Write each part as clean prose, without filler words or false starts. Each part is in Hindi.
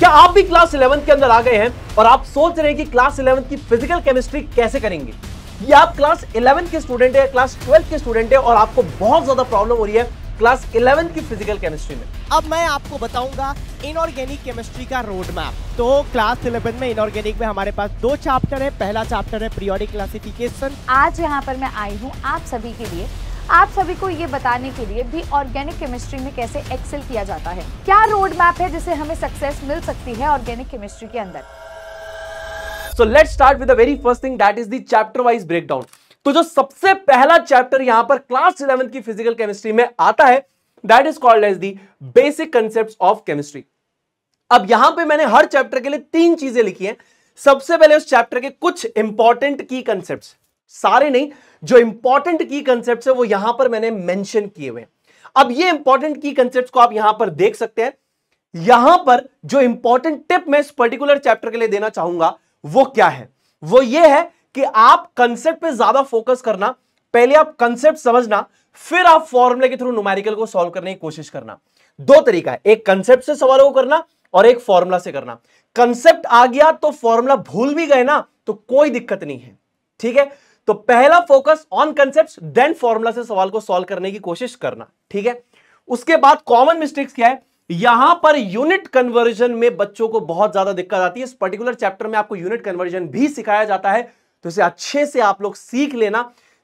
क्या आप भी क्लास 11 के अंदर आ गए हैं और आप सोच रहे हैं कि क्लास 11 की फिजिकल केमिस्ट्री कैसे करेंगे? या आप क्लास 11 के स्टूडेंट है, क्लास 12 के स्टूडेंट है और आपको बहुत ज्यादा प्रॉब्लम हो रही है क्लास 11 की फिजिकल केमिस्ट्री में? अब मैं आपको बताऊंगा इनऑर्गेनिक केमिस्ट्री का रोड मैप। तो क्लास 11 में इनऑर्गेनिक में हमारे पास 2 चैप्टर है। पहला चैप्टर है पीरियोडिक क्लासिफिकेशन। आज यहाँ पर मैं आई हूँ आप सभी के लिए, आप सभी को ये बताने के लिए भी ऑर्गेनिक केमिस्ट्री में कैसे एक्सेल किया जाता है, क्या रोड मैप है जिससे हमें सक्सेस मिल सकती है ऑर्गेनिक केमिस्ट्री के अंदर। So let's start with the very first thing, that is the chapter wise breakdown. तो जो सबसे पहला चैप्टर यहां पर क्लास 11 की फिजिकल केमिस्ट्री में आता है, that is called as the basic concepts of chemistry. अब यहां पे मैंने हर चैप्टर के लिए 3 चीजें लिखी हैं। सबसे पहले उस चैप्टर के कुछ इंपॉर्टेंट की कंसेप्ट्स, सारे नहीं, जो इंपॉर्टेंट की कंसेप्ट्स है वो यहां पर मैंने मेंशन किए हुए हैं। अब ये इंपॉर्टेंट की कंसेप्ट्स को आप यहां पर देख सकते हैं। यहां पर जो इंपॉर्टेंट टिप मैं इस पर्टिकुलर चैप्टर के लिए देना चाहूंगा वो क्या है? वो ये है कि आप कंसेप्ट पे ज्यादा फोकस करना। पहले आप कंसेप्ट समझना, फिर आप फॉर्मूले के थ्रू न्यूमेरिकल को सॉल्व करने की कोशिश करना। 2 तरीका है, एक कंसेप्ट से सवालों को करना और एक फॉर्मूला से करना। कंसेप्ट आ गया तो फॉर्मूला भूल भी गए ना तो कोई दिक्कत नहीं है, ठीक है? तो पहला focus on concept, then formula से सवाल को सॉल्व करने की कोशिश करना, ठीक है? उसके बाद कॉमन मिस्टेक्स क्या है? यहां पर यूनिट कन्वर्जन में बच्चों को बहुत ज्यादा दिक्कत आती है। इस पर्टिकुलर चैप्टर में आपको यूनिट कन्वर्जन भी सिखाया जाता है, तो इसे अच्छे से आप लोग सीख लेना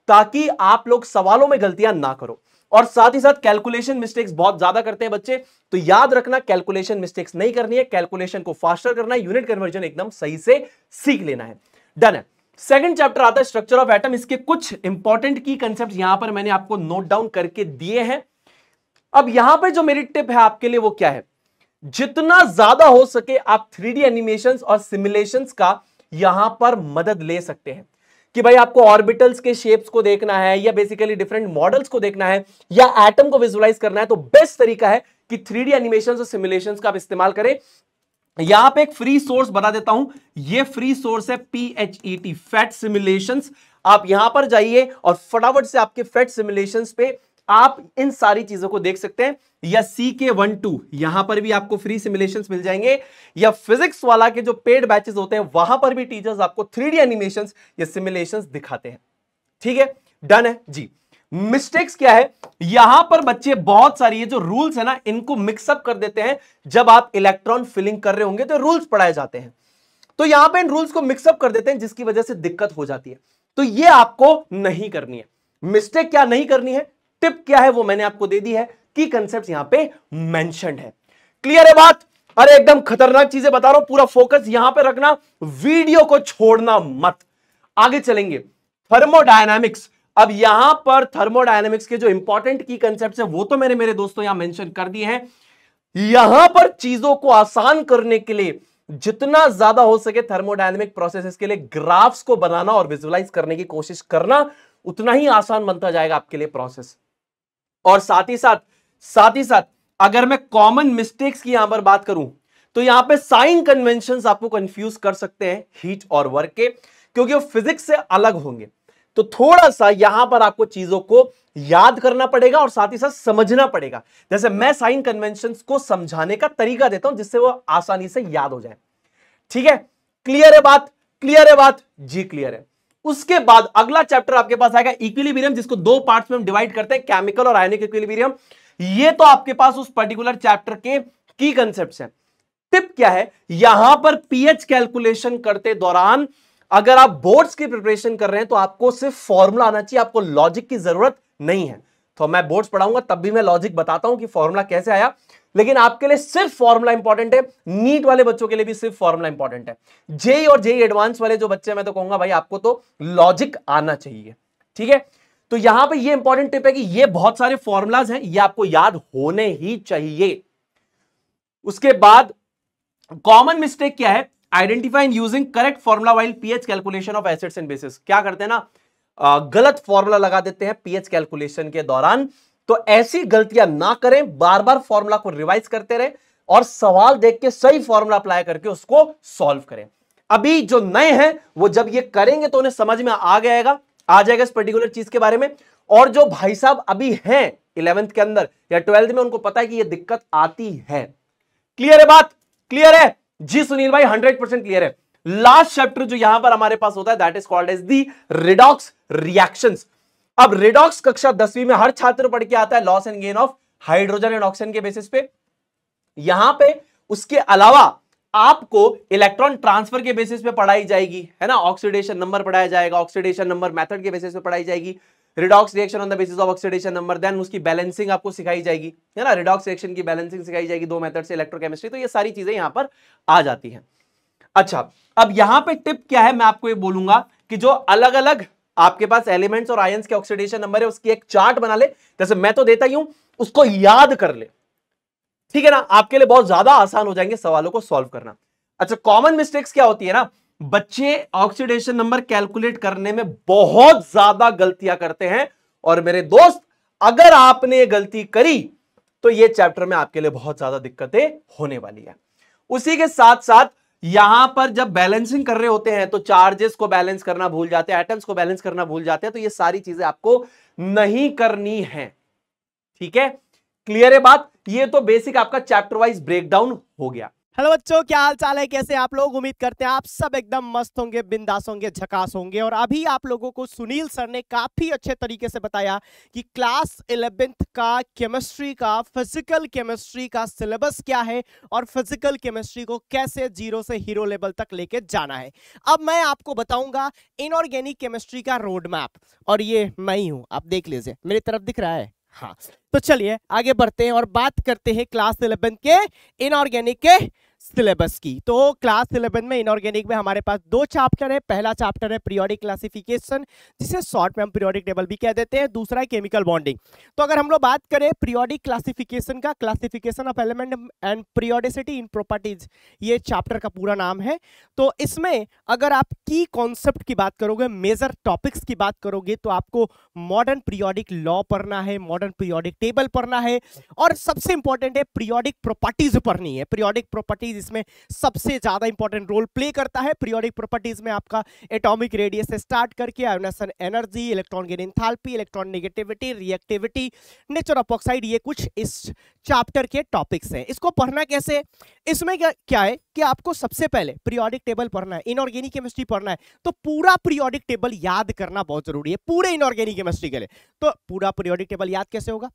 ताकि आप लोग सवालों में गलतियां ना करो। और साथ ही साथ कैलकुलेशन मिस्टेक्स बहुत ज्यादा करते हैं बच्चे, तो याद रखना कैलकुलेशन मिस्टेक्स नहीं करनी है, कैलकुलेशन को फास्टर करना है, यूनिट कन्वर्जन एकदम सही से सीख लेना है। डन है। सेकंड चैप्टर आता है स्ट्रक्चर ऑफ एटम। इसके कुछ इंपॉर्टेंट की कंसेप्ट यहां पर मैंने आपको नोट डाउन करके दिए हैं। अब यहां पे जो मेरी टिप है आपके लिए वो क्या है? जितना ज्यादा हो सके आप 3D एनिमेशंस और सिमुलेशंस का यहां पर मदद ले सकते हैं कि भाई आपको ऑर्बिटल्स के शेप्स को देखना है या बेसिकली डिफरेंट मॉडल्स को देखना है या एटम को विजुअलाइज करना है, तो बेस्ट तरीका है कि 3D एनिमेशंस और सिमुलेशंस का आप इस्तेमाल करें। यहां पे एक फ्री सोर्स बता देता हूं, ये फ्री सोर्स है PHET, फैट सिमुलेशंस। आप यहां पर जाइए और फटाफट से आपके फैट सिमुलेशंस पे आप इन सारी चीजों को देख सकते हैं। या CK12 यहां पर भी आपको फ्री सिमुलेशंस मिल जाएंगे, या फिजिक्स वाला के जो पेड बैचेस होते हैं वहां पर भी टीचर्स आपको 3D एनिमेशंस या सिमुलेशंस दिखाते हैं, ठीक है? डन है जी। मिस्टेक्स क्या है? यहां पर बच्चे बहुत सारी ये जो रूल्स है ना, इनको मिक्सअप कर देते हैं। जब आप इलेक्ट्रॉन फिलिंग कर रहे होंगे तो रूल्स पढ़ाए जाते हैं, तो यहां पे इन रूल्स को मिक्सअप कर देते हैं जिसकी वजह से दिक्कत हो जाती है। तो ये आपको नहीं करनी है। मिस्टेक क्या नहीं करनी है, टिप क्या है वो मैंने आपको दे दी है, की कंसेप्ट यहां पे मेंशन्ड है। क्लियर है बात? अरे एकदम खतरनाक चीजें बता रहा हूं, पूरा फोकस यहां पे रखना, वीडियो को छोड़ना मत। आगे चलेंगे थर्मोडायनामिक्स। अब यहां पर थर्मोडायनामिक्स के जो इंपॉर्टेंट की कंसेप्ट्स हैं वो तो मैंने मेरे दोस्तों यहां मेंशन कर दिए हैं। यहां पर चीजों को आसान करने के लिए जितना ज्यादा हो सके थर्मोडायनामिक प्रोसेसेस के लिए ग्राफ्स को बनाना और विजुअलाइज करने की कोशिश करना, उतना ही आसान बनता जाएगा आपके लिए प्रोसेस। और साथ ही साथ अगर मैं कॉमन मिस्टेक्स की यहां पर बात करूं तो यहां पे साइन कन्वेंशंस आपको कंफ्यूज कर सकते हैं हीट और वर्क के, क्योंकि वो फिजिक्स से अलग होंगे। तो थोड़ा सा यहां पर आपको चीजों को याद करना पड़ेगा और साथ ही साथ समझना पड़ेगा। जैसे मैं साइन कन्वेंशंस को समझाने का तरीका देता हूं जिससे वो आसानी से याद हो जाए, ठीक है? क्लियर है बात? क्लियर है बात जी? क्लियर है। उसके बाद अगला चैप्टर आपके पास आएगा इक्विलिब्रियम, जिसको 2 पार्ट्स में हम डिवाइड करते हैं, केमिकल और आयनिक इक्विलिब्रियम। ये तो आपके पास उस पर्टिकुलर चैप्टर के की कंसेप्ट्स हैं। टिप क्या है? यहां पर पीएच कैलकुलेशन करते दौरान अगर आप बोर्ड्स की प्रिपरेशन कर रहे हैं तो आपको सिर्फ फॉर्मूला आना चाहिए, आपको लॉजिक की जरूरत नहीं है। तो मैं बोर्ड्स पढ़ाऊंगा तब भी मैं लॉजिक बताता हूं कि फॉर्मूला कैसे आया, लेकिन आपके लिए सिर्फ फॉर्मूला इंपॉर्टेंट है। नीट वाले बच्चों के लिए भी सिर्फ फॉर्मूला इंपॉर्टेंट है। जेई और जेई एडवांस वाले जो बच्चे, मैं तो कहूंगा भाई आपको तो लॉजिक आना चाहिए, ठीक है? तो यहां पे ये इंपॉर्टेंट टिप है कि ये बहुत सारे फॉर्मूलाज हैं, ये आपको याद होने ही चाहिए। उसके बाद कॉमन मिस्टेक क्या है? Identifying using correct formula while pH calculation of acids and bases. क्या करते हैं ना, गलत फॉर्मूला लगा देते हैं पीएच कैलकुलेशन के दौरान। तो ऐसी गलतियां ना करें, बार बार फॉर्मूला को रिवाइज करते रहे और सवाल देख के सही फॉर्मूला अप्लाई करके उसको सॉल्व करें। अभी जो नए हैं वो जब ये करेंगे तो उन्हें समझ में आ जाएगा इस पर्टिकुलर चीज के बारे में। और जो भाई साहब अभी हैं 11th के अंदर या 12th में, उनको पता है कि ये दिक्कत आती है। क्लियर है बात? क्लियर है? जी सुनील भाई 100% क्लियर है। लास्ट चैप्टर जो यहां पर हमारे पास होता है that is called as the redox reactions. अब रिडॉक्स कक्षा 10वीं में हर छात्र पढ़ के आता है loss and gain of hydrogen and oxygen के बेसिस पे। यहां पे उसके अलावा आपको इलेक्ट्रॉन ट्रांसफर के बेसिस पे पढ़ाई जाएगी, है ना, ऑक्सीडेशन नंबर पढ़ाया जाएगा, ऑक्सीडेशन नंबर मेथड के बेसिस पे पढ़ाई जाएगी, redox reaction on the basis of oxidation number, then उसकी बैलेंसिंग आपको सिखाई जाएगी, है ना, रिडॉक्स रिएक्शन की बैलेंसिंग सिखाई जाएगी दो मेथड से, इलेक्ट्रोकेमिस्ट्री। तो ये सारी चीजें यहां पर आ जाती हैं। अच्छा, अब यहां पे टिप क्या है, मैं आपको ये बोलूंगा कि जो अलग अलग आपके पास एलिमेंट्स और आयंस के ऑक्सीडेशन नंबर है उसकी एक चार्ट बना ले, जैसे मैं तो देता ही हूं, उसको याद कर ले, ठीक है ना, आपके लिए बहुत ज्यादा आसान हो जाएंगे सवालों को सॉल्व करना। अच्छा, कॉमन मिस्टेक्स क्या होती है ना, बच्चे ऑक्सीडेशन नंबर कैलकुलेट करने में बहुत ज्यादा गलतियां करते हैं, और मेरे दोस्त अगर आपने ये गलती करी तो ये चैप्टर में आपके लिए बहुत ज्यादा दिक्कतें होने वाली है। उसी के साथ साथ यहां पर जब बैलेंसिंग कर रहे होते हैं तो चार्जेस को बैलेंस करना भूल जाते हैं, एटम्स को बैलेंस करना भूल जाते हैं, तो ये सारी चीजें आपको नहीं करनी है, ठीक है, क्लियर है बात। ये तो बेसिक आपका चैप्टर वाइज ब्रेकडाउन हो गया। हेलो बच्चों, क्या हाल चाल है, कैसे आप लोग? उम्मीद करते हैं आप सब एकदम मस्त होंगे, बिंदास होंगे, झकास होंगे। और अभी आप लोगों को सुनील सर ने काफी अच्छे तरीके से बताया कि क्लास 11th का केमिस्ट्री का, फिजिकल केमिस्ट्री का सिलेबस क्या है और फिजिकल केमिस्ट्री को कैसे जीरो से हीरो लेवल तक लेके जाना है। अब मैं आपको बताऊंगा इनऑर्गेनिक केमिस्ट्री का रोड मैप, और ये मैं ही हूं, आप देख लीजिए, मेरी तरफ दिख रहा है, हाँ। तो चलिए आगे बढ़ते हैं और बात करते हैं क्लास 11 के इनऑर्गेनिक के सिलेबस की। तो क्लास 11 में इनऑर्गेनिक में हमारे पास दो चैप्टर है। पहला चैप्टर है पीरियोडिक क्लासिफिकेशन, जिसे शॉर्ट में हम पीरियोडिक टेबल भी कह देते हैं। दूसरा है केमिकल बॉन्डिंग। तो अगर हम लोग बात करें पीरियोडिक क्लासिफिकेशन का, classification of element and periodicity in properties, ये चैप्टर का पूरा नाम है। तो इसमें अगर आप की कॉन्सेप्ट की बात करोगे, मेजर टॉपिक्स की बात करोगे, तो आपको मॉडर्न पीरियोडिक लॉ पढ़ना है, मॉडर्न पीरियोडिक टेबल पढ़ना है, और सबसे इंपॉर्टेंट है पीरियोडिक प्रॉपर्टीज पढ़नी है। पीरियोडिक प्रॉपर्टीज इसमें सबसे ज्यादा इंपॉर्टेंट रोल प्ले करता है। पीरियोडिक प्रॉपर्टीज में आपका एटॉमिक रेडियस से स्टार्ट करके ionization energy, electron gain enthalpy, electron negativity, reactivity, nature of oxide, ये कुछ इस चैप्टर के टॉपिक्स हैं। इसको पढ़ना कैसे? इसमें क्या है कि आपको सबसे पहले पीरियोडिक टेबल पढ़ना है, इनऑर्गेनिक केमिस्ट्री पढ़ना है, तो पूरा पीरियोडिक टेबल याद करना बहुत जरूरी है पूरे इनऑर्गेनिक केमिस्ट्री के लिए। तो पूरा पीरियोडिक टेबल याद कैसे होगा?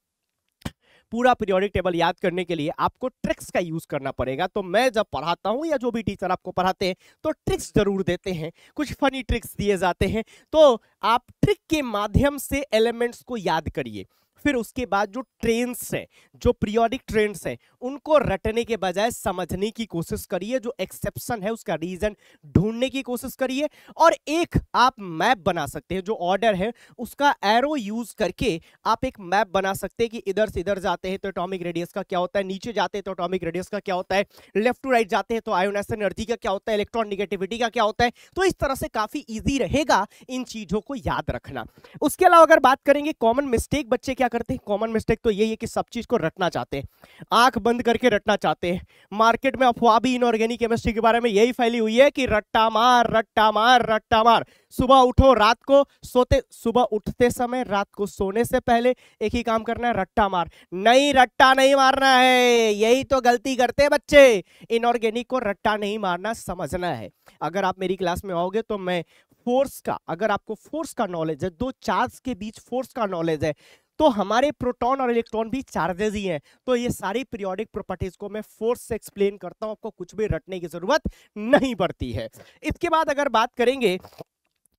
पूरा पीरियोडिक टेबल याद करने के लिए आपको ट्रिक्स का यूज करना पड़ेगा। तो मैं जब पढ़ाता हूं या जो भी टीचर आपको पढ़ाते हैं तो ट्रिक्स जरूर देते हैं, कुछ फनी ट्रिक्स दिए जाते हैं। तो आप ट्रिक के माध्यम से एलिमेंट्स को याद करिए। फिर उसके बाद जो ट्रेंड्स हैं, जो पीरियोडिक ट्रेंड्स हैं, उनको रटने के बजाय समझने की कोशिश करिए। जो एक्सेप्शन है उसका रीजन ढूंढने की कोशिश करिए। और एक आप मैप बना सकते हैं, जो ऑर्डर है उसका एरो यूज करके आप एक मैप बना सकते हैं कि इधर से इधर जाते हैं तो एटॉमिक रेडियस का क्या होता है, नीचे जाते हैं तो एटॉमिक रेडियस का क्या होता है, लेफ्ट टू राइट जाते हैं तो आयोनाइजेशन एनर्जी का क्या होता है, इलेक्ट्रॉन नेगेटिविटी का क्या होता है। तो इस तरह से काफी ईजी रहेगा इन चीजों को याद रखना। उसके अलावा अगर बात करेंगे कॉमन मिस्टेक बच्चे क्या करते हैं, कॉमन मिस्टेक तो यही है कि सब चीज को रटना चाहते हैं, आंख बंद करके रटना चाहते हैं। मार्केट में अफवाह भी इनऑर्गेनिक केमिस्ट्री के बारे में यही फैली हुई है कि रट्टा मार रट्टा मार रट्टा मार। सुबह उठो, रात को सोते, सुबह उठते समय, रात को सोने से पहले एक ही काम करना है, रट्टा मार। नहीं, रट्टा नहीं मारना है, यही तो गलती करते हैं बच्चे। इनऑर्गेनिक को रट्टा नहीं मारना समझना है। अगर आप मेरी क्लास में आओगे तो मैं फोर्स का, अगर आपको फोर्स का नॉलेज है, दो चार्ज के बीच फोर्स का नॉलेज है, तो हमारे प्रोटॉन और इलेक्ट्रॉन भी चार्जेस ही हैं। तो ये सारी पीरियोडिक प्रॉपर्टीज को मैं फोर्स से एक्सप्लेन करता हूं, आपको कुछ भी रटने की जरूरत नहीं पड़ती है। इसके बाद अगर बात करेंगे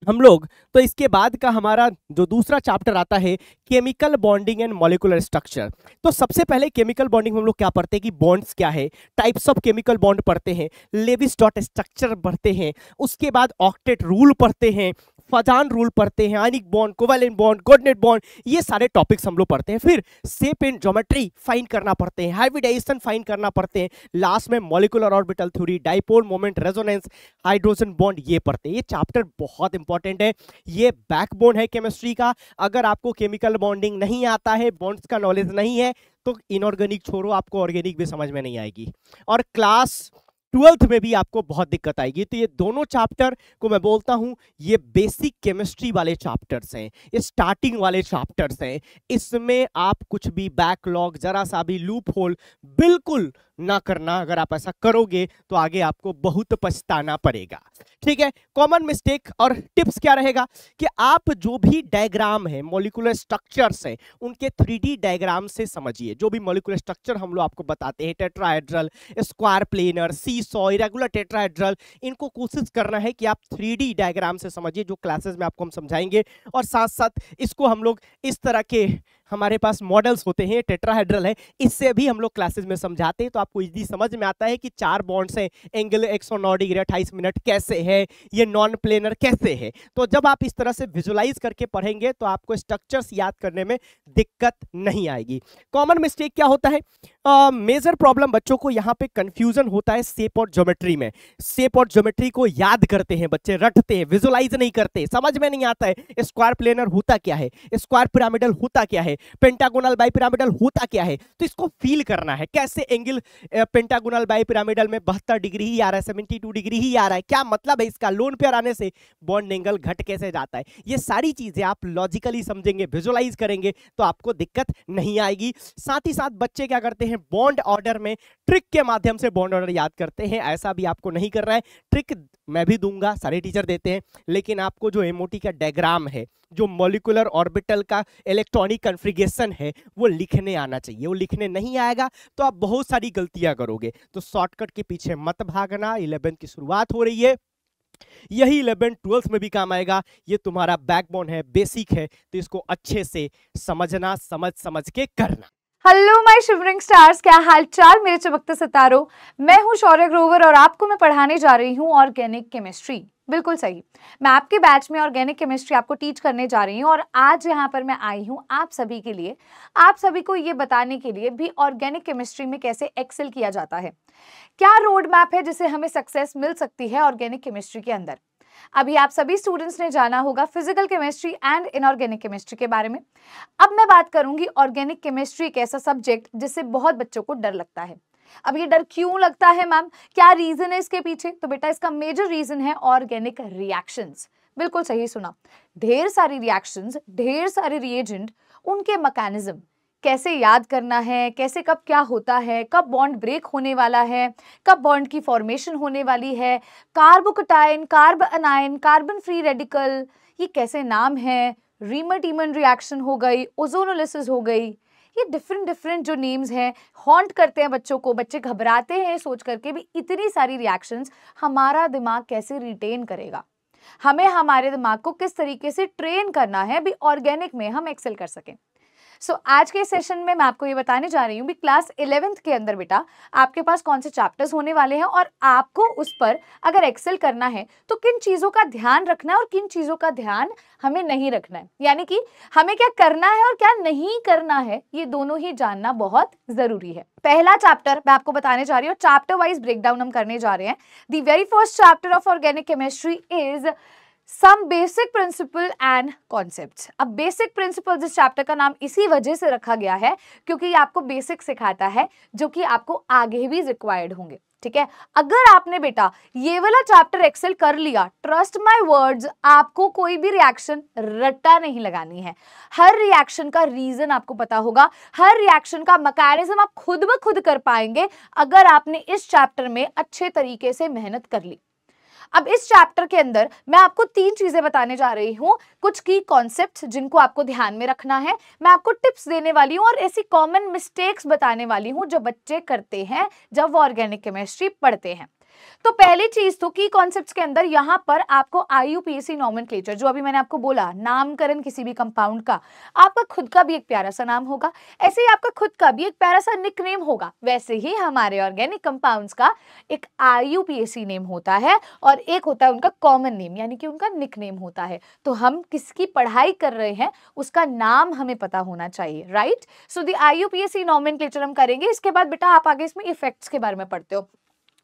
हम लोग, तो इसके बाद का हमारा जो दूसरा चैप्टर आता है chemical bonding and molecular structure. तो सबसे पहले केमिकल बॉन्डिंग में हम लोग क्या पढ़ते हैं कि बॉन्ड्स क्या है, टाइप्स ऑफ केमिकल बॉन्ड पढ़ते हैं, लेविस डॉट स्ट्रक्चर पढ़ते हैं। उसके बाद ऑक्टेट रूल पढ़ते हैं, फजान रूल पढ़ते हैं, ionic bond, covalent bond, coordinate bond, ये सारे टॉपिक्स हम लोग पढ़ते हैं। फिर शेप एंड ज्योमेट्री फाइंड करना पड़ते हैं, हाइब्रिडाइजेशन फाइंड करना पड़ते हैं। लास्ट में molecular orbital theory, dipole moment, resonance, hydrogen bond, ये पढ़ते हैं। ये चैप्टर बहुत इंपॉर्टेंट है, ये बैकबोन है केमिस्ट्री का। अगर आपको केमिकल बॉन्डिंग नहीं आता है, बॉन्ड्स का नॉलेज नहीं है, तो इनऑर्गेनिक छोड़ो, आपको ऑर्गेनिक भी समझ में नहीं आएगी, और क्लास 12th में भी आपको बहुत दिक्कत आएगी। तो ये दोनों चैप्टर को मैं बोलता हूं ये बेसिक केमिस्ट्री वाले चैप्टर्स हैं, ये स्टार्टिंग वाले चैप्टर्स हैं। इसमें आप कुछ भी बैकलॉग, जरा सा भी लूप होल बिल्कुल ना करना। अगर आप ऐसा करोगे तो आगे आपको बहुत पछताना पड़ेगा। ठीक है, कॉमन मिस्टेक और टिप्स क्या रहेगा कि आप जो भी डायग्राम है, मॉलिक्यूलर स्ट्रक्चर्स है, उनके 3D डायग्राम से समझिए। जो भी मॉलिक्यूलर स्ट्रक्चर हम लोग आपको बताते हैं, tetrahedral, square planar, seesaw, irregular tetrahedral, इनको कोशिश करना है कि आप 3D डायग्राम से समझिए, जो क्लासेस में आपको हम समझाएंगे। और साथ साथ इसको हम लोग इस तरह के हमारे पास मॉडल्स होते हैं, टेट्राहेड्रल है, इससे भी हम लोग क्लासेस में समझाते हैं, तो आपको इजी समझ में आता है कि 4 बॉन्ड्स हैं, एंगल 109 डिग्री 28 मिनट कैसे है, ये नॉन प्लेनर कैसे है। तो जब आप इस तरह से विजुलाइज करके पढ़ेंगे तो आपको स्ट्रक्चर्स याद करने में दिक्कत नहीं आएगी। कॉमन मिस्टेक क्या होता है, मेजर प्रॉब्लम बच्चों को यहाँ पे कंफ्यूजन होता है शेप और ज्योमेट्री में। शेप और ज्योमेट्री को याद करते हैं बच्चे, रटते हैं, विजुलाइज नहीं करते, समझ में नहीं आता है स्क्वायर प्लेनर होता क्या है, स्क्वायर पिरामिडल होता क्या है, पेंटागोनल बाई पिरामिडल होता क्या है। तो इसको फील करना है, कैसे एंगल पेंटागोनल बाई पिरामिडल में 72 डिग्री ही आ रहा है, 72 डिग्री ही आ रहा है, क्या मतलब है इसका, लोन पेयर आने से बॉन्ड एंगल घट कैसे जाता है। ये सारी चीजें आप लॉजिकली समझेंगे, विजुलाइज करेंगे तो आपको दिक्कत नहीं आएगी। साथ ही साथ बच्चे क्या करते हैं, बॉन्ड ऑर्डर में ट्रिक के माध्यम से बॉन्ड ऑर्डर याद करते हैं। ऐसा भी आपको नहीं करना है, ट्रिक मैं भी दूंगा, सारे टीचर देते हैं, लेकिन आपको जो एमओटी का डायग्राम है, जो मॉलिक्यूलर ऑर्बिटल का इलेक्ट्रॉनिक कॉन्फ़िगरेशन है, वो लिखने आना चाहिए। वो लिखने नहीं आएगा तो आप बहुत सारी गलतियां करोगे। तो शॉर्टकट के पीछे मत भागना, 11th की शुरुआत हो रही है, यही 11th 12th में भी काम आएगा। ये तुम्हारा बैकबोन है, बेसिक है, तो इसको अच्छे से समझना, समझ के करना। हेलो माय शिवरिंग स्टार्स, क्या हाल चाल मेरे चमकते सितारों। मैं हूं शौर्य ग्रोवर और आपको मैं पढ़ाने जा रही हूं ऑर्गेनिक केमिस्ट्री। बिल्कुल सही, मैं आपके बैच में ऑर्गेनिक केमिस्ट्री आपको टीच करने जा रही हूं। और आज यहाँ पर मैं आई हूं आप सभी के लिए, आप सभी को ये बताने के लिए भी ऑर्गेनिक केमिस्ट्री में कैसे एक्सेल किया जाता है, क्या रोड मैप है जिससे हमें सक्सेस मिल सकती है ऑर्गेनिक केमिस्ट्री के अंदर। अभी आप सभी स्टूडेंट्स ने जाना होगा physical chemistry and inorganic chemistry के बारे में। अब मैं बात करूंगी ऑर्गेनिक केमिस्ट्री एक ऐसा सब्जेक्ट जिससे बहुत बच्चों को डर लगता है। अब ये डर क्यों लगता है मैम, क्या रीजन है इसके पीछे? तो बेटा इसका मेजर रीजन है ऑर्गेनिक रिएक्शंस। बिल्कुल सही सुना, ढेर सारी रिएक्शंस, ढेर सारे रिएजेंट, उनके मैकेनिज्म, कैसे याद करना है, कैसे कब क्या होता है, कब बॉन्ड ब्रेक होने वाला है, कब बॉन्ड की फॉर्मेशन होने वाली है, carbocation, carb अनायन, carbon free radical, ये कैसे नाम है, रीमर-टीमन रिएक्शन हो गई, ओजोनोलिसिस हो गई, ये डिफरेंट जो नेम्स हैं हॉन्ट करते हैं बच्चों को। बच्चे घबराते हैं सोच करके भी इतनी सारी रिएक्शंस हमारा दिमाग कैसे रिटेन करेगा, हमें हमारे दिमाग को किस तरीके से ट्रेन करना है भी ऑर्गेनिक में हम एक्सेल कर सकें। सो आज के सेशन में मैं आपको ये बताने जा रही हूँ भी क्लास 11th के अंदर बेटा आपके पास कौन से चैप्टर्स होने वाले हैं और आपको उस पर अगर एक्सेल करना है तो किन चीज़ों का ध्यान रखना है और किन चीज़ों का ध्यान हमें नहीं रखना है, यानी कि हमें क्या करना है और क्या नहीं करना है, ये दोनों ही जानना बहुत जरूरी है। पहला चैप्टर मैं आपको बताने जा रही हूँ, चैप्टर वाइज ब्रेकडाउन हम करने जा रहे हैं। The very first chapter of organic chemistry is some basic principle and concepts. अब बेसिक प्रिंसिपल इस चैप्टर का नाम इसी वजह से रखा गया है क्योंकि ये आपको बेसिक सिखाता है जो कि आपको आगे भी रिक्वायर्ड होंगे। ठीक है, अगर आपने बेटा ये वाला चैप्टर एक्सेल कर लिया, ट्रस्ट माय वर्ड्स, आपको कोई भी रिएक्शन रट्टा नहीं लगानी है। हर रिएक्शन का रीजन आपको पता होगा, हर रिएक्शन का मैकेनिज्म आप खुद ब खुद कर पाएंगे अगर आपने इस चैप्टर में अच्छे तरीके से मेहनत कर ली। अब इस चैप्टर के अंदर मैं आपको 3 चीजें बताने जा रही हूँ, कुछ की कॉन्सेप्ट्स जिनको आपको ध्यान में रखना है, मैं आपको टिप्स देने वाली हूँ और ऐसी कॉमन मिस्टेक्स बताने वाली हूँ जो बच्चे करते हैं जब वो ऑर्गेनिक केमिस्ट्री पढ़ते हैं। तो पहली चीज तो की कॉन्सेप्ट्स के अंदर यहां पर आपको IUPAC नॉमेनक्लेचर, जो अभी मैंने आपको बोला नामकरण किसी भी कंपाउंड का, आपका खुद का भी एक प्यारा सा नाम होगा, ऐसे ही आपका खुद का भी एक प्यारा सा निकनेम होगा। वैसे ही हमारे ऑर्गेनिक कंपाउंड्स का एक IUPAC नेम होता है और एक होता है उनका कॉमन नेम, यानी कि उनका निकनेम होता है। तो हम किसकी पढ़ाई कर रहे हैं उसका नाम हमें पता होना चाहिए, right. So the IUPAC nomenclature हम करेंगे। इसके बाद बेटा आप आगे इसमें इफेक्ट्स के बारे में पढ़ते हो।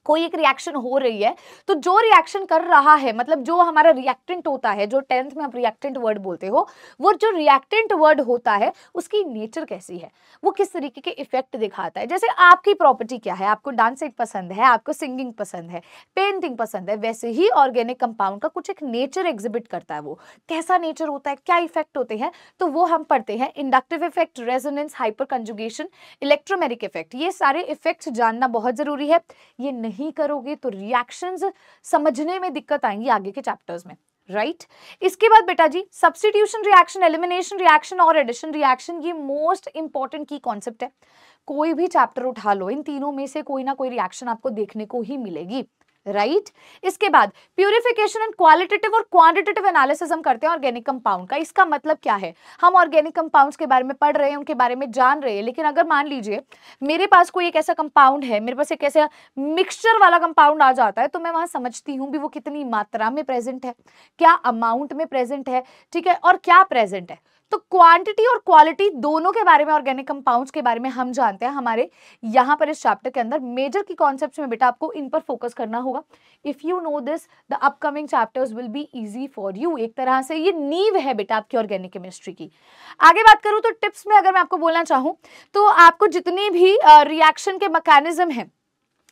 कोई एक रिएक्शन हो रही है, तो जो रिएक्शन कर रहा है, मतलब जो हमारा रिएक्टेंट होता है, जो 10th में आप रिएक्टेंट वर्ड बोलते हो, वो जो रिएक्टेंट वर्ड होता है उसकी नेचर कैसी है, वो किस तरीके के इफेक्ट दिखाता है। जैसे आपकी प्रॉपर्टी क्या है, आपको डांसिंग पसंद है, आपको सिंगिंग पसंद है, पेंटिंग पसंद है, वैसे ही ऑर्गेनिक कंपाउंड का कुछ एक नेचर एग्जिबिट करता है। वो कैसा नेचर होता है, क्या इफेक्ट होते हैं, तो वो हम पढ़ते हैं। Inductive effect, resonance, hyper conjugation, electromeric effect, ये सारे इफेक्ट्स जानना बहुत जरूरी है। ये नहीं करोगे तो रिएक्शंस समझने में दिक्कत आएंगी आगे के चैप्टर्स में, राइट। इसके बाद बेटा जी सब्स्टिट्यूशन रिएक्शन, एलिमिनेशन रिएक्शन और एडिशन रिएक्शन, ये मोस्ट इंपॉर्टेंट की कॉन्सेप्ट है। कोई भी चैप्टर उठा लो, इन तीनों में से कोई ना कोई रिएक्शन आपको देखने को ही मिलेगी, राइट। इसके बाद प्यूरिफिकेशन एंड क्वालिटेटिव और क्वांटिटेटिव एनालिसिस हम करते हैं ऑर्गेनिक कंपाउंड का। इसका मतलब क्या है, हम ऑर्गेनिक कंपाउंड्स के बारे में पढ़ रहे हैं, उनके बारे में जान रहे हैं, लेकिन अगर मान लीजिए मेरे पास कोई एक ऐसा कंपाउंड है, मेरे पास एक ऐसा मिक्सचर वाला कंपाउंड आ जाता है, तो मैं वहां समझती हूँ भी वो कितनी मात्रा में प्रेजेंट है, क्या अमाउंट में प्रेजेंट है, ठीक है, और क्या प्रेजेंट है। तो क्वांटिटी और क्वालिटी दोनों के बारे में, ऑर्गेनिक कंपाउंड्स के बारे में हम जानते हैं हमारे यहाँ पर इस चैप्टर के अंदर। मेजर की कॉन्सेप्ट्स में बेटा आपको इन पर फोकस करना होगा। If you know this, the upcoming chapters will be easy for you. एक तरह से ये नींव है बेटा आपकी ऑर्गेनिक केमिस्ट्री की। आगे बात करूं तो टिप्स में अगर मैं आपको बोलना चाहूं तो आपको जितनी भी रिएक्शन के मैकेनिज्म है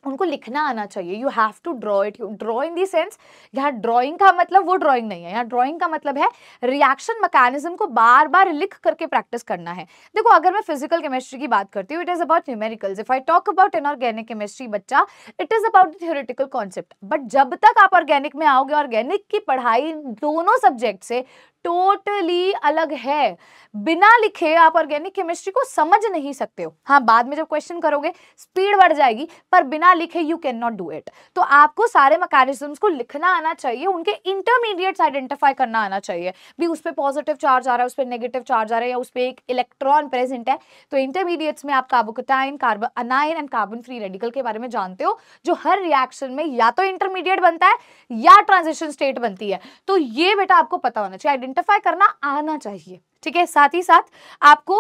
उनको लिखना आना चाहिए। You have to draw it. Draw in the sense, यहाँ ड्रॉइंग का मतलब वो ड्रॉइंग नहीं है, यहाँ ड्रॉइंग का मतलब है रिएक्शन मैकेनिज्म को बार बार लिख करके प्रैक्टिस करना है। देखो अगर मैं फिजिकल केमिस्ट्री की बात करती हूँ, it is about numericals. If I talk about inorganic chemistry बच्चा, it is about theoretical concept. But जब तक आप ऑर्गेनिक में आओगे, ऑर्गेनिक की पढ़ाई दोनों सब्जेक्ट से टोटली अलग है। बिना लिखे आप ऑर्गेनिक केमिस्ट्री को समझ नहीं सकते हो। हाँ, बाद में जब क्वेश्चन करोगे स्पीड बढ़ जाएगी, पर बिना लिखे you can not do it. तो आपको सारे मैकेनिज्म्स को लिखना आना चाहिए, उनके इंटरमीडिएट्स आइडेंटिफाई करना आना चाहिए। भी उस पर पॉजिटिव चार्ज आ रहा है, उस पर नेगेटिव चार्ज आ रहा है, या उस पर एक इलेक्ट्रॉन प्रेजेंट है। तो इंटरमीडिएट्स में आप carbocation, carbon anion and carbon free radical के बारे में जानते हो, जो हर रिएक्शन में या तो इंटरमीडिएट बनता है या ट्रांजिशन स्टेट बनती है। तो ये बेटा आपको पता होना चाहिए, आइडेंटिफाई करना आना चाहिए, ठीक है। साथ ही साथ आपको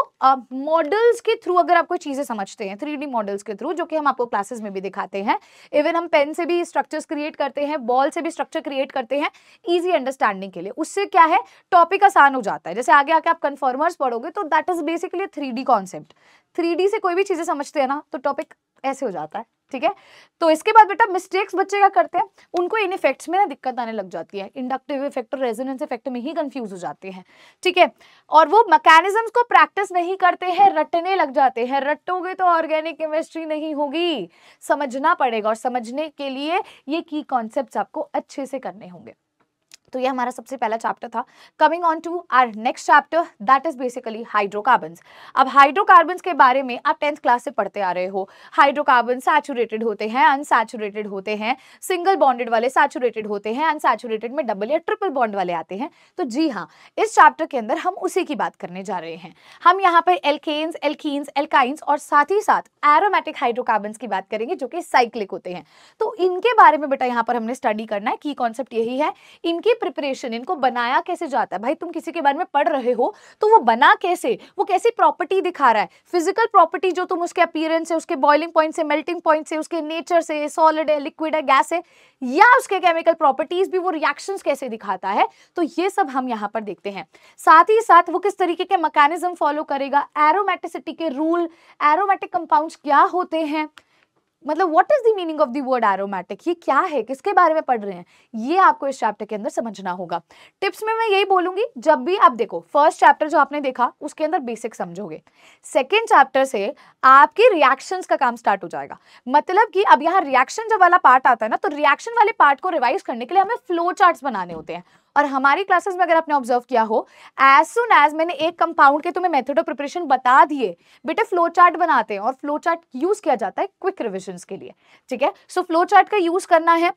मॉडल्स के थ्रू, अगर आप कोई चीजें समझते हैं 3D मॉडल्स के थ्रू, जो कि हम आपको क्लासेस में भी दिखाते हैं, इवन हम पेन से भी स्ट्रक्चर्स क्रिएट करते हैं, बॉल से भी स्ट्रक्चर क्रिएट करते हैं इजी अंडरस्टैंडिंग के लिए। उससे क्या है, टॉपिक आसान हो जाता है। जैसे आगे आके आप कन्फर्मर्स पढ़ोगे तो that is basically 3D concept. 3D से कोई भी चीजें समझते हैं ना तो टॉपिक ऐसे हो जाता है, ठीक है। तो इसके बाद बेटा मिस्टेक्स बच्चे क्या करते हैं, उनको इन इफेक्ट्स में ना दिक्कत आने लग जाती है, इंडक्टिव इफेक्ट और रेजोनेंस इफेक्ट में ही कंफ्यूज हो जाते हैं, ठीक है। और वो मैकेनिज्म्स को प्रैक्टिस नहीं करते हैं, रटने लग जाते हैं। रटोगे तो ऑर्गेनिक केमिस्ट्री नहीं होगी, समझना पड़ेगा, और समझने के लिए ये की कॉन्सेप्ट्स आपको अच्छे से करने होंगे। तो ये हमारा सबसे पहला चैप्टर था। Coming on to our next chapter, that is basically hydrocarbons. अब हाइड्रोकार्बन्स के बारे में आप 10th क्लास से पढ़ते आ रहे हो। हाइड्रोकार्बन सैचुरेटेड होते हैं, अनसैचुरेटेड होते हैं, सिंगल बॉन्डेड वाले सैचुरेटेड होते हैं, अनसैचुरेटेड में डबल या ट्रिपल बॉन्ड वाले आते हैं। तो जी हाँ, इस चैप्टर के अंदर हम उसी की बात करने जा रहे हैं। हम यहाँ पर एल्केन्स, एल्कीन्स, एल्काइंस और साथ ही साथ एरोमेटिक हाइड्रोकार्बन्स की बात करेंगे, जो कि साइक्लिक होते हैं। तो इनके बारे में बेटा यहाँ पर हमने स्टडी करना है। की कॉन्सेप्ट यही है, इनकी प्रिपरेशन, इनको बनाया कैसे जाता है। भाई तुम किसी के बारे में पढ़ रहे हो तो वो बना कैसे, वो कैसी प्रॉपर्टी दिखा रहा है, फिजिकल प्रॉपर्टी जो तुम उसके अपीयरेंस से, उसके बॉइलिंग पॉइंट से, मेल्टिंग पॉइंट से, उसके नेचर से, सॉलिड है, लिक्विड है, गैस है, या उसके केमिकल प्रॉपर्टीज भी, वो रिएक्शंस कैसे दिखाता है, तो ये सब हम यहाँ पर देखते हैं। साथ ही साथ वो किस तरीके के मैकेनिज्म फॉलो करेगा, एरोमेटिसिटी के रूल, एरोमेटिक कंपाउंड्स क्या होते हैं, मतलब what is the meaning of the word aromatic, ये क्या है, किसके बारे में पढ़ रहे हैं, ये आपको इस चैप्टर के अंदर समझना होगा। टिप्स में मैं यही बोलूंगी, जब भी आप देखो फर्स्ट चैप्टर जो आपने देखा उसके अंदर बेसिक समझोगे, सेकंड चैप्टर से आपके रिएक्शंस का काम स्टार्ट हो जाएगा। मतलब कि अब यहाँ रिएक्शन जब वाला पार्ट आता है ना, तो रिएक्शन वाले पार्ट को रिवाइज करने के लिए हमें फ्लो चार्ट्स बनाने होते हैं। और हमारी क्लासेस में अगर आपने ऑब्जर्व किया हो, एज सुन एज मैंने एक कंपाउंड के तुम्हें मेथड ऑफ प्रिपरेशन बता दिए, बेटे फ्लो चार्ट बनाते हैं, और फ्लो चार्ट यूज किया जाता है क्विक रिविजन्स के लिए, ठीक है। सो फ्लो चार्ट का यूज करना है,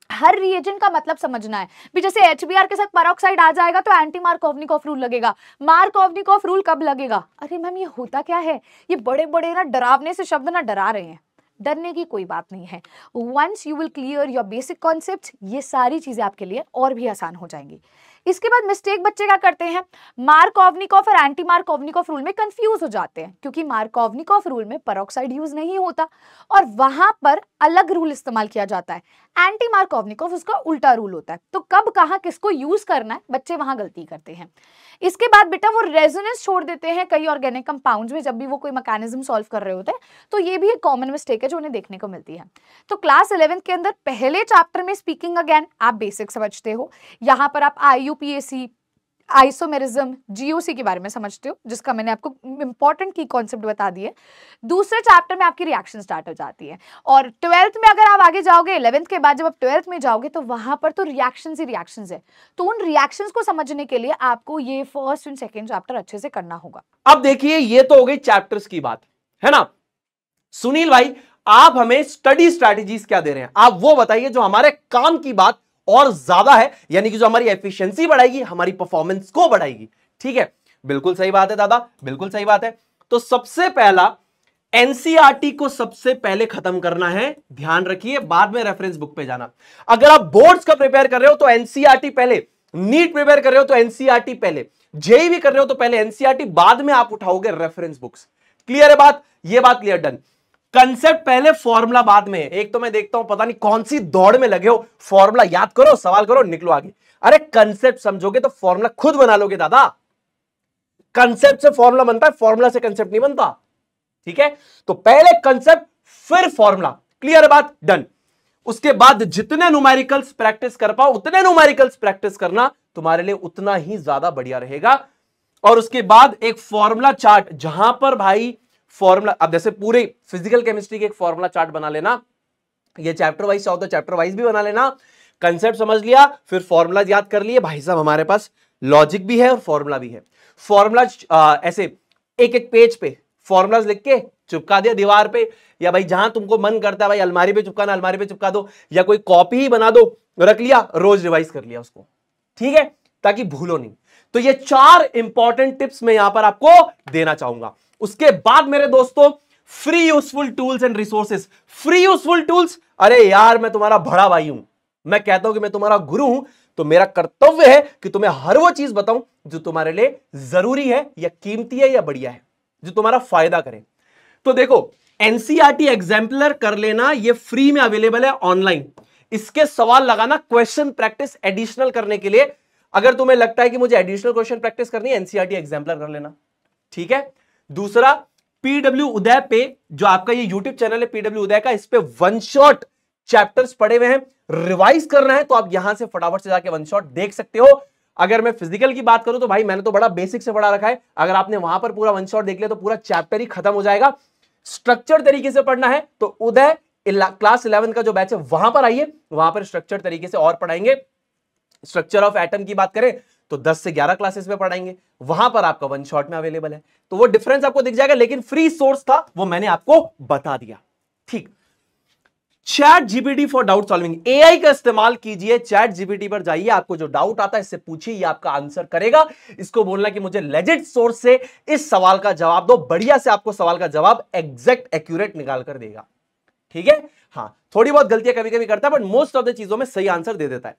हर रिएजेंट का मतलब समझना है। भी जैसे HBr के साथ पेरोक्साइड आ जाएगा तो एंटी मार्कोवनिकॉफ रूल लगेगा। मार्कोवनिकॉफ रूल कब लगेगा, अरे मैम ये होता क्या है, ये बड़े बड़े ना डरावने से शब्द ना डरा रहे हैं, डरने की कोई बात नहीं है। Once you will clear your basic concept, ये सारी चीजें आपके लिए और भी आसान हो जाएंगी। इसके बाद मिस्टेक बच्चे क्या करते हैं, मार्कोवनिकॉफ और एंटी मार्कोवनिकॉफ रूल में कंफ्यूज हो जाते हैं, क्योंकि मार्कोवनिकॉफ रूल में पेरोक्साइड यूज नहीं होता और वहां पर अलग रूल इस्तेमाल किया जाता है। एंटी मार्कोवनिकॉफ उसका उल्टा रूल होता है, तो कब कहां किसको यूज करना है बच्चे वहां गलती करते हैं। इसके बाद बेटा वो रेजोनेंस छोड़ देते हैं कई ऑर्गेनिक कंपाउंड्स में जब भी वो कोई मैकेनिज्म सॉल्व कर रहे होते हैं, तो ये भी एक कॉमन मिस्टेक है जो उन्हें देखने को मिलती है। तो क्लास 11 के अंदर पहले चैप्टर में स्पीकिंग अगेन आप बेसिक समझते हो, यहां पर आप IUPAC, आइसोमेरिज्म, GOC के बारे में समझते हो, जिसका मैंने आपको इंपॉर्टेंट की कॉन्सेप्ट बता दी है। दूसरे चैप्टर में आपकी रिएक्शन स्टार्ट हो जाती है और 12th में अगर आप आगे जाओगे, 11th के बाद जब आप 12th में जाओगे तो वहां पर तो रिएक्शंस ही रिएक्शंस है, तो उन रिएक्शंस को समझने के लिए आपको ये फर्स्ट एंड सेकंड चैप्टर अच्छे से करना होगा। अब देखिए ये तो हो गई चैप्टर्स की बात, है ना। सुनील भाई आप हमें स्टडी स्ट्रैटेजीज क्या दे रहे हैं, आप वो बताइए जो हमारे काम की बात और ज्यादा है, यानी कि जो हमारी एफिशिएंसी बढ़ाएगी, हमारी परफॉर्मेंस को बढ़ाएगी। ठीक है, बिल्कुल सही बात है दादा, बिल्कुल सही बात है। तो सबसे पहला एनसीईआरटी को सबसे पहले खत्म करना है, ध्यान रखिए, बाद में रेफरेंस बुक पे जाना। अगर आप बोर्ड्स का प्रिपेयर कर रहे हो तो एनसीईआरटी पहले, नीट प्रिपेयर कर रहे हो तो एनसीईआरटी पहले, जेईई भी कर रहे हो तो पहले एनसीईआरटी, बाद में आप उठाओगे रेफरेंस बुक्स। क्लियर है बात, ये बात क्लियर, डन। कंसेप्ट पहले, फॉर्मूला बाद में। एक तो मैं देखता हूं पता नहीं कौन सी दौड़ में लगे हो, फॉर्मूला याद करो, सवाल करो, निकलो आगे। अरे कंसेप्ट समझोगे तो फॉर्मूला खुद बना लोगे दादा। कंसेप्ट से फॉर्मूला बनता है, फॉर्मूला से कंसेप्ट नहीं बनता। ठीक है, तो पहले कंसेप्ट फिर फॉर्मूला। क्लियर है बात, डन। उसके बाद जितने न्यूमेरिकल्स प्रैक्टिस कर पाओ उतने न्यूमेरिकल्स प्रैक्टिस करना, तुम्हारे लिए उतना ही ज्यादा बढ़िया रहेगा। और उसके बाद एक फॉर्मूला चार्ट, जहां पर भाई फॉर्मूला, अब जैसे पूरे फिजिकल केमिस्ट्री के एक फॉर्मूला चार्ट बना लेना, ये चैप्टर वाइज चाहो तो चैप्टर वाइज भी बना लेना। कंसेप्ट समझ लिया, फिर फॉर्मूला याद कर लिए, भाई साहब हमारे पास लॉजिक भी है और फॉर्मूला भी है। फॉर्मूला ऐसे एक एक पेज पे फॉर्मूलाज लिख के चिपका दिया दीवार पे, या भाई जहां तुमको मन करता है भाई अलमारी पे चिपकाना, अलमारी पे चिपका दो, या कोई कॉपी ही बना दो, रख लिया, रोज रिवाइज कर लिया उसको। ठीक है, ताकि भूलो नहीं। तो ये 4 इंपॉर्टेंट टिप्स मैं यहां पर आपको देना चाहूंगा। उसके बाद मेरे दोस्तों free useful tools and resources. Free useful tools, अरे यार मैं तुम्हारा बड़ा भाई हूं, मैं कहता हूं कि मैं तुम्हारा गुरु हूं, तो मेरा कर्तव्य है कि तुम्हें हर वो चीज बताऊं जो तुम्हारे लिए जरूरी है या कीमती है या बढ़िया है, जो तुम्हारा फायदा करे। तो देखो एनसीईआरटी एग्जाम्पलर कर लेना, ये फ्री में अवेलेबल है ऑनलाइन। इसके सवाल लगाना क्वेश्चन प्रैक्टिस एडिशनल करने के लिए। अगर तुम्हें लगता है कि मुझे एडिशनल क्वेश्चन प्रैक्टिस करनी है, एनसीईआरटी एग्जाम्पलर कर लेना। ठीक है, दूसरा पीडब्ल्यू उदय पे, जो आपका ये यूट्यूब चैनल है पीडब्ल्यू उदय का, इस पे वन शॉट चैप्टर्स पड़े हुए हैं, रिवाइज करना है तो आप यहां से फटाफट से जाके वन शॉट देख सकते हो। अगर मैं फिजिकल की बात करूं तो भाई मैंने तो बड़ा बेसिक से पढ़ा रखा है, अगर आपने वहां पर पूरा वन शॉट देख लिया तो पूरा चैप्टर ही खत्म हो जाएगा। स्ट्रक्चर तरीके से पढ़ना है तो उदय क्लास 11 का जो बैच है वहां पर आइए, वहां पर स्ट्रक्चर तरीके से और पढ़ाएंगे। स्ट्रक्चर ऑफ एटम की बात करें तो 10 से 11 क्लासेस में पढ़ाएंगे, वहां पर आपका वन शॉट में अवेलेबल है, तो वो डिफरेंस आपको दिख जाएगा। लेकिन फ्री सोर्स था वो मैंने आपको बता दिया। ठीक, chat GPT for doubt solving, AI का इस्तेमाल कीजिए। चैट जीपीटी पर जाइए, आपको जो डाउट आता है इससे पूछिए, ये आपका आंसर करेगा। इसको बोलना कि मुझे लेजिट सोर्स से इस सवाल का जवाब दो, बढ़िया से आपको सवाल का जवाब एग्जैक्ट एक्यूरेट निकाल कर देगा। ठीक है, हाँ थोड़ी बहुत गलतियां कभी कभी करता है, बट मोस्ट ऑफ द चीजों में सही आंसर दे देता है।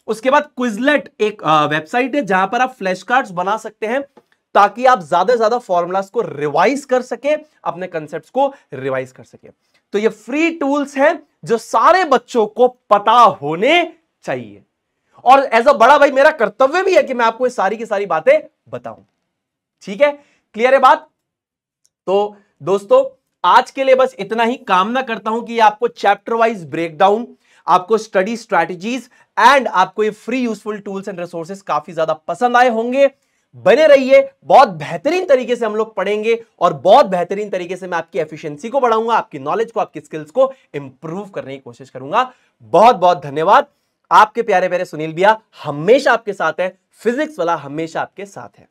उसके बाद क्विजलेट एक वेबसाइट है जहां पर आप फ्लैश कार्ड्स बना सकते हैं, ताकि आप ज्यादा से ज्यादा फॉर्मूलाज को रिवाइज कर सके, अपने कंसेप्ट्स को रिवाइज कर सके। तो ये फ्री टूल्स हैं जो सारे बच्चों को पता होने चाहिए, और एज अ बड़ा भाई मेरा कर्तव्य भी है कि मैं आपको ये सारी की सारी बातें बताऊं। ठीक है, क्लियर है बात। तो दोस्तों आज के लिए बस इतना ही। कामना करता हूं कि आपको चैप्टर वाइज ब्रेकडाउन, आपको स्टडी स्ट्रैटेजीज एंड आपको ये free useful tools and resources काफी ज्यादा पसंद आए होंगे। बने रहिए, बहुत बेहतरीन तरीके से हम लोग पढ़ेंगे और बहुत बेहतरीन तरीके से मैं आपकी एफिशिएंसी को बढ़ाऊंगा, आपकी नॉलेज को, आपकी स्किल्स को इंप्रूव करने की कोशिश करूंगा। बहुत बहुत धन्यवाद। आपके प्यारे प्यारे सुनील भैया हमेशा आपके साथ है, फिजिक्स वाला हमेशा आपके साथ है।